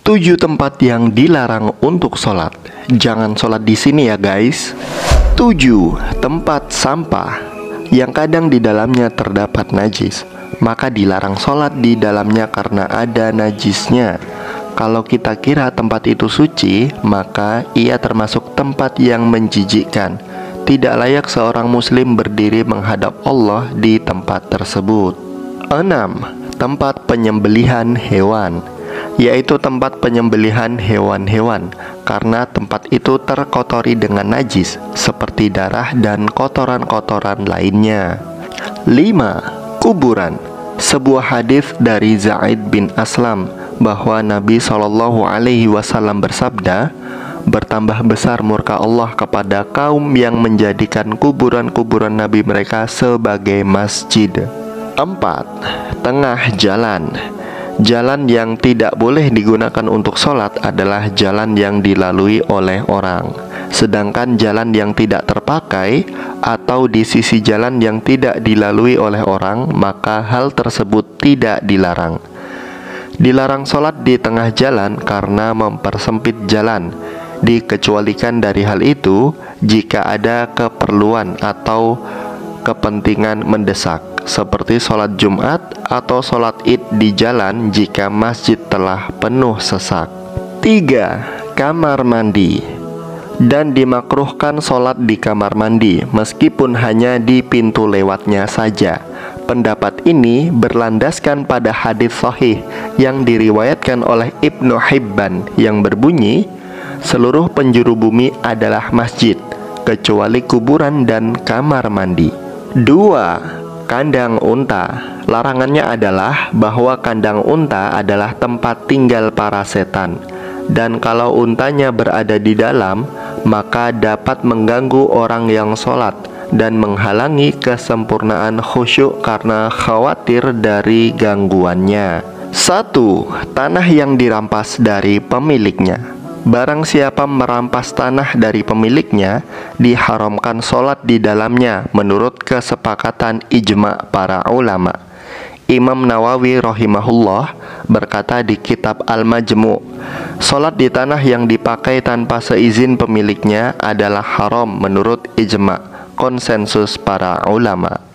7 tempat yang dilarang untuk sholat. Jangan sholat di sini ya guys. 7. Tempat sampah yang kadang di dalamnya terdapat najis, maka dilarang sholat di dalamnya karena ada najisnya. Kalau kita kira tempat itu suci, maka ia termasuk tempat yang menjijikkan. Tidak layak seorang muslim berdiri menghadap Allah di tempat tersebut. 6. Tempat penyembelihan hewan, yaitu tempat penyembelihan hewan-hewan, karena tempat itu terkotori dengan najis seperti darah dan kotoran-kotoran lainnya. 5. Kuburan. Sebuah hadis dari Zaid bin Aslam bahwa Nabi SAW bersabda, bertambah besar murka Allah kepada kaum yang menjadikan kuburan-kuburan Nabi mereka sebagai masjid. 4. Tengah jalan. Jalan yang tidak boleh digunakan untuk sholat adalah jalan yang dilalui oleh orang. Sedangkan jalan yang tidak terpakai atau di sisi jalan yang tidak dilalui oleh orang, maka hal tersebut tidak dilarang. Dilarang sholat di tengah jalan karena mempersempit jalan. Dikecualikan dari hal itu jika ada keperluan atau kepentingan mendesak, seperti sholat Jumat atau sholat Id di jalan jika masjid telah penuh sesak. 3. Kamar mandi. Dan dimakruhkan sholat di kamar mandi meskipun hanya di pintu lewatnya saja. Pendapat ini berlandaskan pada hadis sahih yang diriwayatkan oleh Ibnu Hibban yang berbunyi, seluruh penjuru bumi adalah masjid kecuali kuburan dan kamar mandi. 2. Kandang unta. Larangannya adalah bahwa kandang unta adalah tempat tinggal para setan, dan kalau untanya berada di dalam, maka dapat mengganggu orang yang sholat dan menghalangi kesempurnaan khusyuk karena khawatir dari gangguannya. 1. Tanah yang dirampas dari pemiliknya. Barang siapa merampas tanah dari pemiliknya, diharamkan sholat di dalamnya menurut kesepakatan ijma' para ulama. Imam Nawawi rahimahullah berkata di kitab Al-Majmu', sholat di tanah yang dipakai tanpa seizin pemiliknya adalah haram menurut ijma', konsensus para ulama.